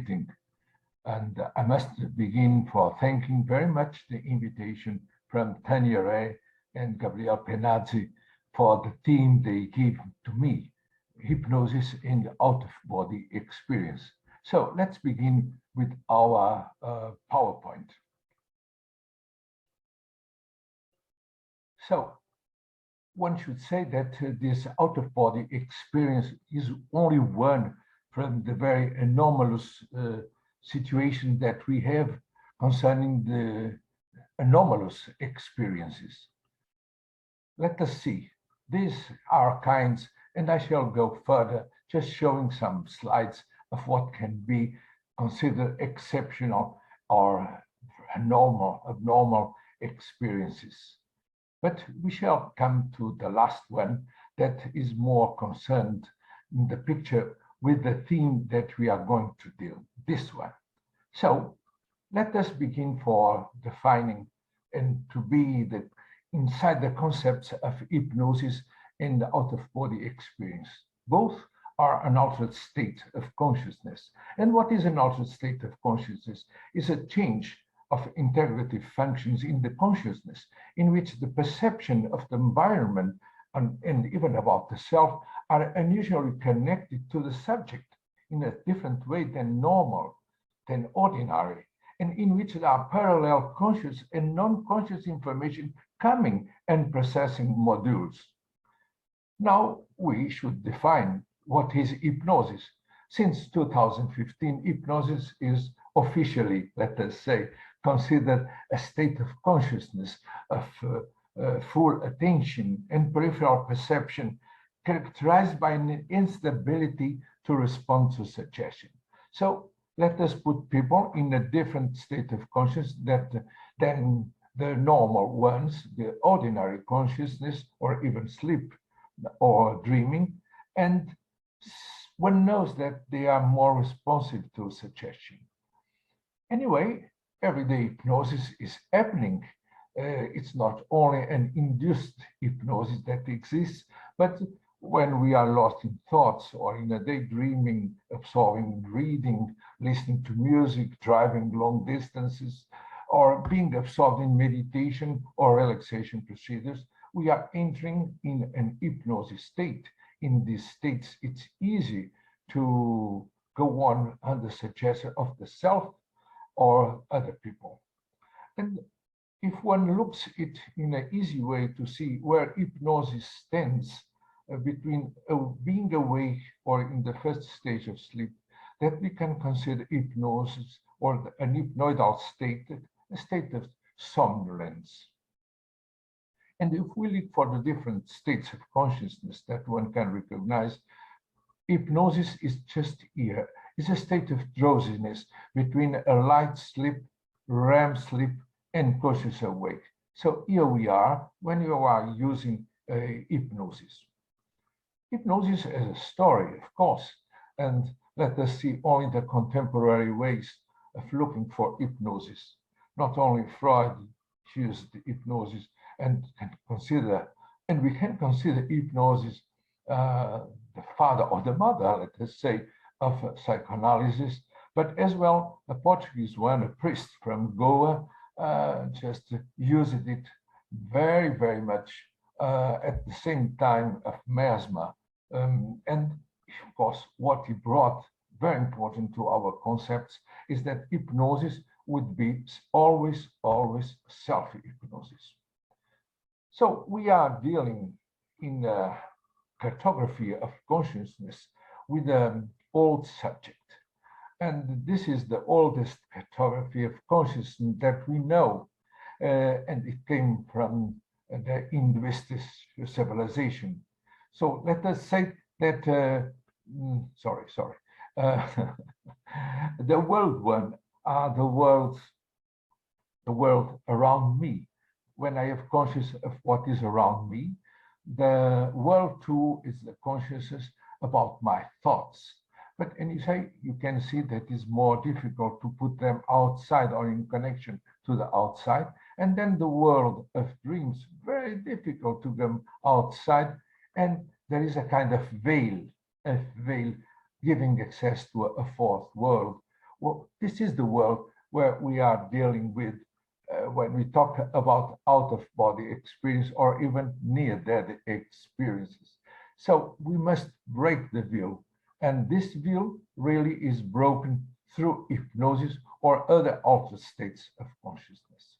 meeting. And I must begin for thanking very much the invitation from Tanya Ray and Gabriel Penazzi for the theme they gave to me, hypnosis in the out-of-body experience. So let's begin with our PowerPoint. So one should say that this out-of-body experience is only one from the very anomalous situation that we have concerning the anomalous experiences. Let us see. These are kinds, and I shall go further, just showing some slides of what can be considered exceptional or abnormal experiences. But we shall come to the last one that is more concerned in the picture with the theme that we are going to deal, this one. So let us begin for defining and to be inside the concepts of hypnosis and the out-of-body experience. Both are an altered state of consciousness. And what is an altered state of consciousness? Is a change of integrative functions in the consciousness, in which the perception of the environment and even about the self are unusually connected to the subject in a different way than normal, than ordinary, and in which there are parallel conscious and non-conscious information coming and processing modules. Now we should define what is hypnosis. Since 2015, hypnosis is officially, let us say, considered a state of consciousness of full attention and peripheral perception characterized by an instability to respond to suggestion. So let us put people in a different state of consciousness than the normal ones, the ordinary consciousness, or even sleep or dreaming, and one knows that they are more responsive to suggestion. Anyway, everyday hypnosis is happening. It's not only an induced hypnosis that exists, but when we are lost in thoughts or in a daydreaming, absorbing reading, listening to music, driving long distances, or being absorbed in meditation or relaxation procedures, we are entering in an hypnosis state. In these states, it's easy to go on under suggestion of the self or other people. And if one looks at it in an easy way to see where hypnosis stands between being awake or in the first stage of sleep, that we can consider hypnosis or an hypnoidal state, a state of somnolence. And if we look for the different states of consciousness that one can recognize, hypnosis is just here. It's a state of drowsiness between a light sleep, REM sleep, and conscious awake. So here we are when you are using hypnosis. Hypnosis is a story, of course, and let us see only the contemporary ways of looking for hypnosis. Not only Freud used hypnosis and we can consider hypnosis the father or the mother, let us say, of psychoanalysis, but as well a Portuguese one, a priest from Goa, just used it very, very much at the same time of Mesmer. And of course, what he brought, very important to our concepts, is that hypnosis would be always self-hypnosis. So we are dealing in a cartography of consciousness with an old subject. And this is the oldest cartography of consciousness that we know. And it came from the Hinduistic civilization. So let us say that, the world one are the world around me. When I have conscious of what is around me, the world two is the consciousness about my thoughts. But and you can see that it's more difficult to put them outside or in connection to the outside. And then the world of dreams, very difficult to come outside. And there is a kind of veil giving access to a fourth world, Well, this is the world where we are dealing with when we talk about out-of-body experience or even near-death experiences. So we must break the veil, and this veil really is broken through hypnosis or other altered states of consciousness.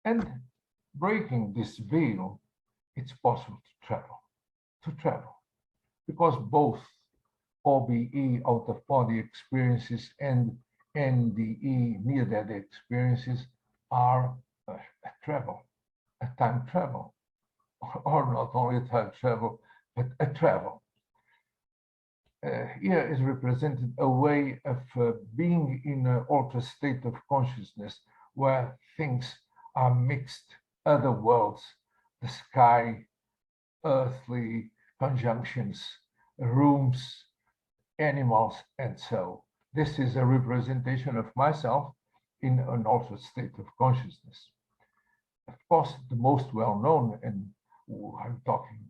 And breaking this veil, it's possible to travel, because both OBE, out-of-body experiences, and NDE, near-death experiences, are a travel, a time travel, or not only a time travel, but a travel. Here is represented a way of being in an altered state of consciousness where things are mixed, other worlds, the sky, earthly conjunctions, rooms, animals, and so. This is a representation of myself in an altered state of consciousness. Of course, the most well-known, and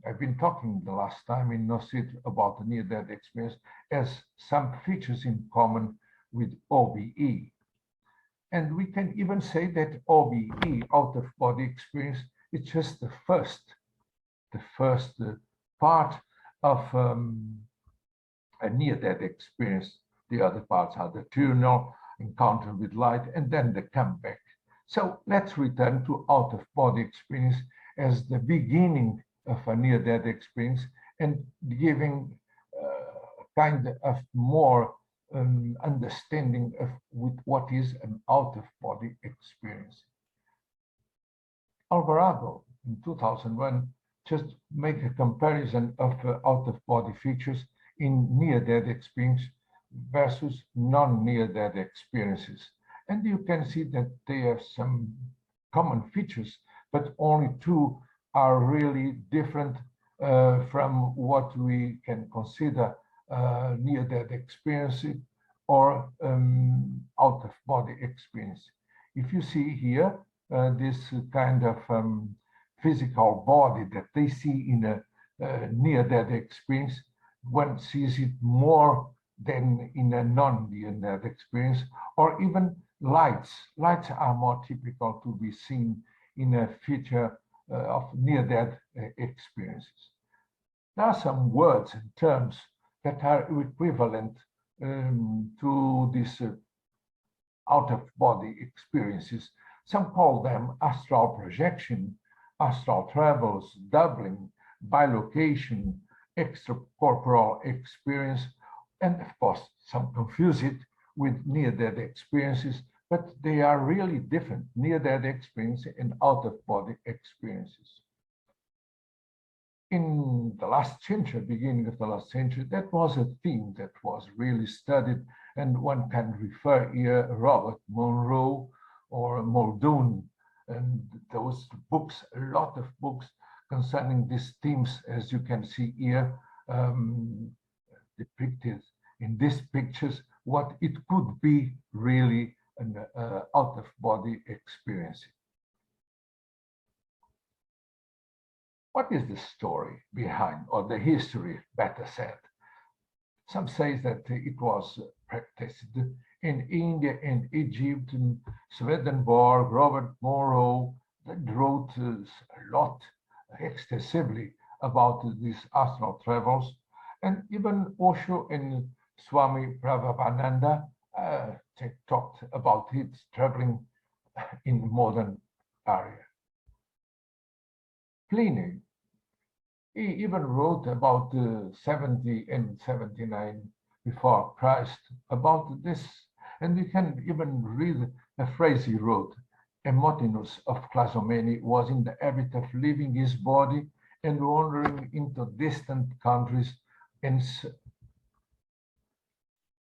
I've been talking the last time in Noceto about the near-death experience as some features in common with OBE. And we can even say that OBE, out-of-body experience, is just the first part of a near-death experience. The other parts are the diurnal, encounter with light, and then the comeback. So let's return to out-of-body experience as the beginning of a near-death experience and giving kind of more understanding of with what is an out-of-body experience. Alvarado in 2001 just make a comparison of out-of-body features in near-death experience versus non-near-death experiences. And you can see that there are some common features, but only two are really different from what we can consider near-death experience or out-of-body experience. If you see here, this kind of physical body that they see in a near-death experience, one sees it more than in a non-near-death experience, or even lights. Lights are more typical to be seen in a feature of near-death experiences. There are some words and terms that are equivalent to these out-of-body experiences. Some call them astral projection, astral travels, doubling, bilocation, extracorporeal experience, and of course, some confuse it with near-death experiences, but they are really different, near-death experience and out-of-body experiences. In the last century, beginning of the last century, that was a theme that was really studied, and one can refer here Robert Monroe or Muldoon, and those books, a lot of books concerning these themes, as you can see here, depicted in these pictures, what it could be really an out-of-body experience. What is the story behind, or the history, better said? Some say that it was practiced in India and Egypt, and Swedenborg, Robert Monroe, that wrote a lot, extensively, about these astral travels, and even Osho and Swami Prabhavananda talked about it traveling in modern area. Pliny, he even wrote about 70 and 79 before Christ about this, and we can even read a phrase he wrote. Emotinus of Clazomene was in the habit of leaving his body and wandering into distant countries and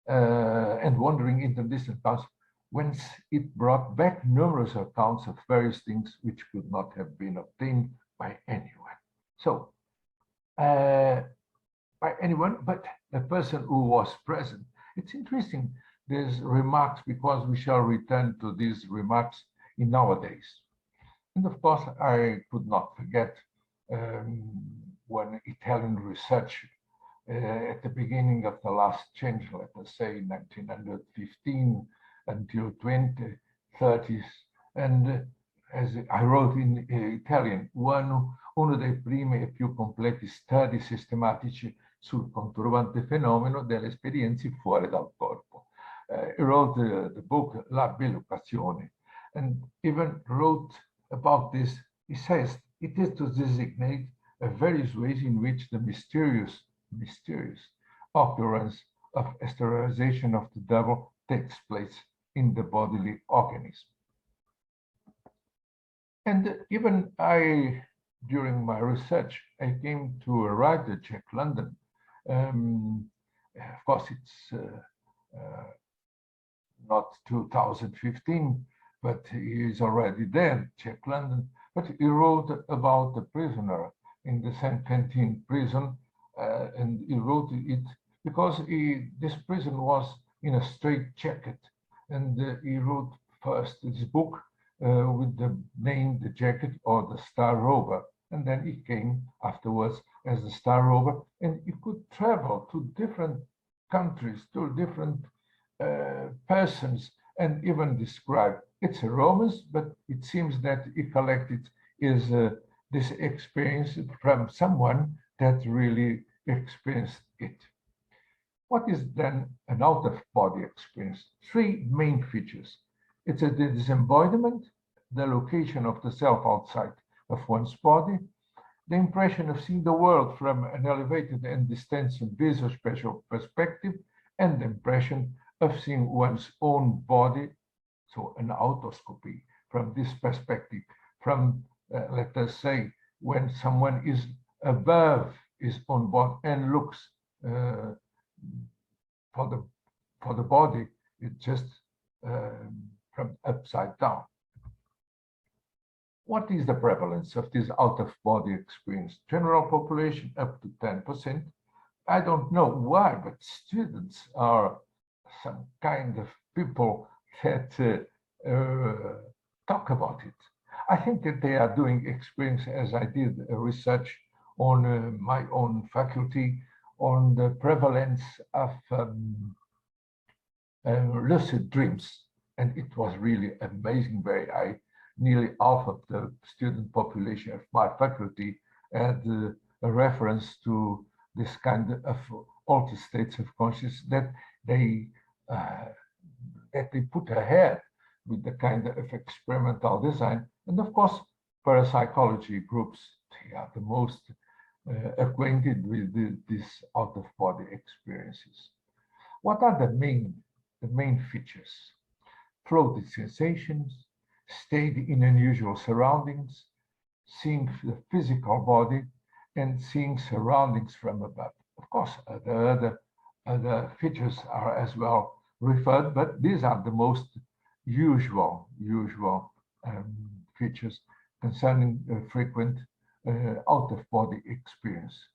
wandering into distant countries, whence it brought back numerous accounts of various things which could not have been obtained by anyone. So, by anyone but a person who was present. It's interesting, these remarks, because we shall return to these remarks in nowadays. And of course, I could not forget one Italian researcher at the beginning of the last change, let us say 1915 until 2030s. And as I wrote in Italian, uno dei primi e più completi studi sistematici sul conturbante fenomeno delle esperienze fuori dal corpo. He wrote the book La Bilocazione, and even wrote about this. He says it is to designate various ways in which the mysterious occurrence of sterilization of the devil takes place in the bodily organism. And even during my research, I came to a writer, Jack London. Of course, it's not 2015, but he is already dead, Jack London. But he wrote about the prisoner in the Saint Quentin prison, and he wrote it because this prison was in a straitjacket, and he wrote first this book with the name The Jacket or the Star Rover, and then he came afterwards as the Star Rover, and he could travel to different countries, to different persons, and even describe it's a romance, but it seems that he collected this experience from someone that really experienced it. What is then an out-of-body experience? Three main features. It's the disembodiment, the location of the self outside of one's body, the impression of seeing the world from an elevated and distanced visual-spatial perspective, and the impression of seeing one's own body, so an autoscopy from this perspective, from, let us say, when someone is above his own body and looks for the body, it's just from upside down. What is the prevalence of this out-of-body experience? General population up to 10%. I don't know why, but students are some kind of people that talk about it. I think that they are doing experience, as I did research on my own faculty, on the prevalence of lucid dreams. And it was really amazing, very high. Nearly half of the student population of my faculty had a reference to this kind of altered states of consciousness that they put ahead with the kind of experimental design. And of course, parapsychology groups, they are the most acquainted with these out-of-body experiences. What are the main features? Floating sensations, stayed in unusual surroundings, seeing the physical body, and seeing surroundings from above. Of course, the other features are as well referred, but these are the most usual features concerning frequent out-of-body experience.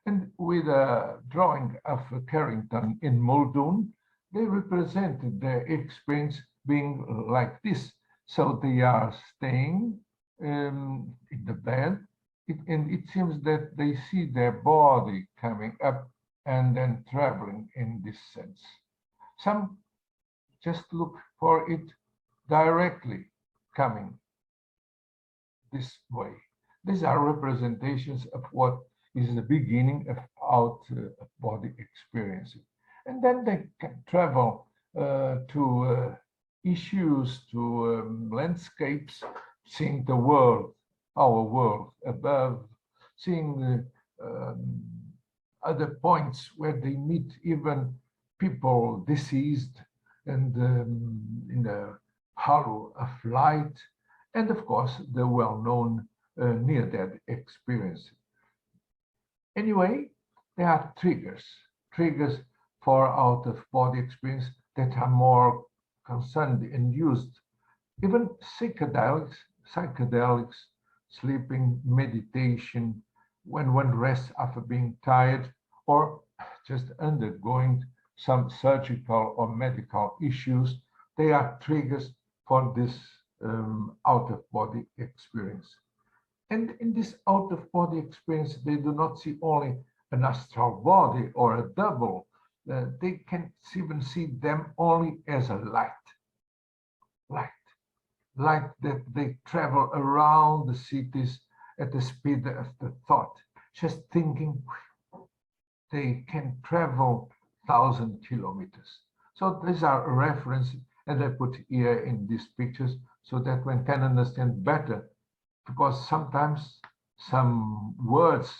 And with a drawing of Carrington in Muldoon, they represented their experience being like this. So they are staying in the bed, and it seems that they see their body coming up and then traveling in this sense. Some just look for it directly coming this way. These are representations of what is the beginning of out-of-body experiences. And then they can travel to issues, to landscapes, seeing the world, our world above, seeing the other points where they meet even people deceased and in the halo of light, and of course the well-known near-death experience. Anyway, there are triggers for out-of-body experience that are more concerned and used. Even psychedelics, sleeping, meditation, when one rests after being tired, or just undergoing some surgical or medical issues, they are triggers for this out-of-body experience. And in this out-of-body experience, they do not see only an astral body or a double. They can even see them only as a light, light that they travel around the cities at the speed of the thought. Just thinking, they can travel 1,000 kilometers. So these are references, and I put here in these pictures so that one can understand better, because sometimes some words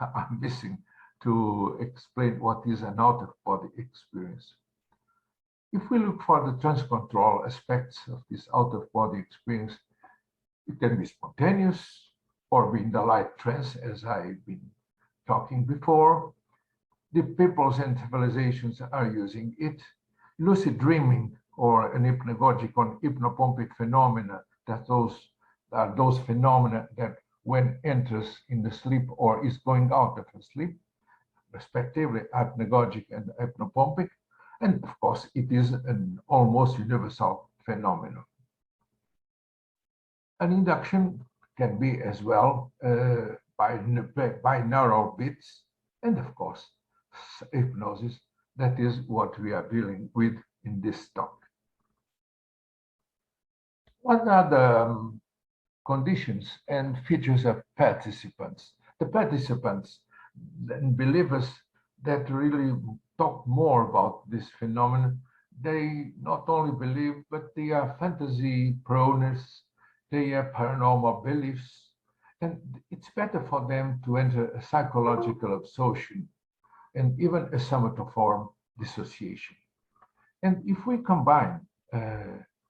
are missing to explain what is an out-of-body experience. If we look for the trans-control aspects of this out-of-body experience, it can be spontaneous or be in the light trance, as I've been talking before. The peoples and civilizations are using it. Lucid dreaming or an hypnagogic or hypnopompic phenomena, that those are those phenomena that when enters in the sleep or is going out of the sleep, respectively hypnagogic and hypnopompic. And of course, it is an almost universal phenomenon. An induction can be as well by binaural bits, and of course, hypnosis. That is what we are dealing with in this talk. What are the conditions and features of participants? The participants and believers that really talk more about this phenomenon, they not only believe, but they are fantasy proneness, they have paranormal beliefs, and it's better for them to enter a psychological absorption and even a somatoform dissociation. And if we combine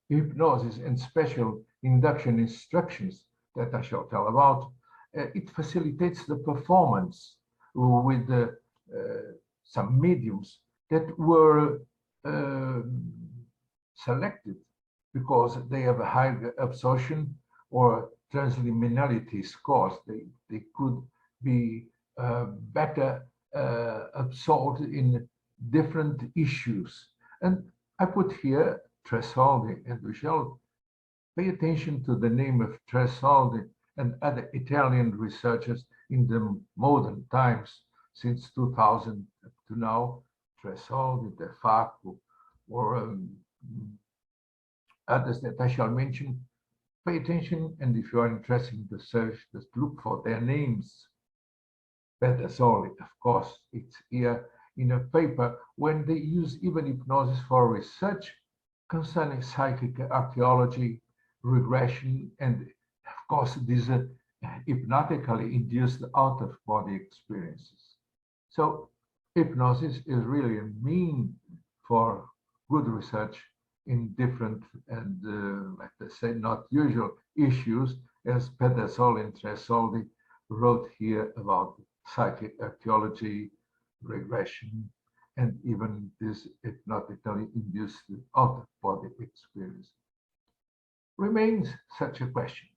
hypnosis and special induction instructions that I shall tell about, it facilitates the performance with some mediums that were selected because they have a high absorption or transliminality scores. They could be better absorbed in different issues. And I put here Tresoldi, and we shall pay attention to the name of Tresoldi and other Italian researchers in the modern times, since 2000 up to now, Tresoldi, De Facto, or others that I shall mention. Pay attention, and if you are interested in the search, just look for their names. Pedersoli, of course, it's here in a paper when they use even hypnosis for research concerning psychic archaeology, regression, and of course, these hypnotically induced out-of-body experiences. So hypnosis is really a mean for good research in different and, like I say, not usual issues, as Pedersoli and Tresoldi wrote here about psychic archaeology, regression, and even this hypnotically induced out-of-body experience. Remains such a question.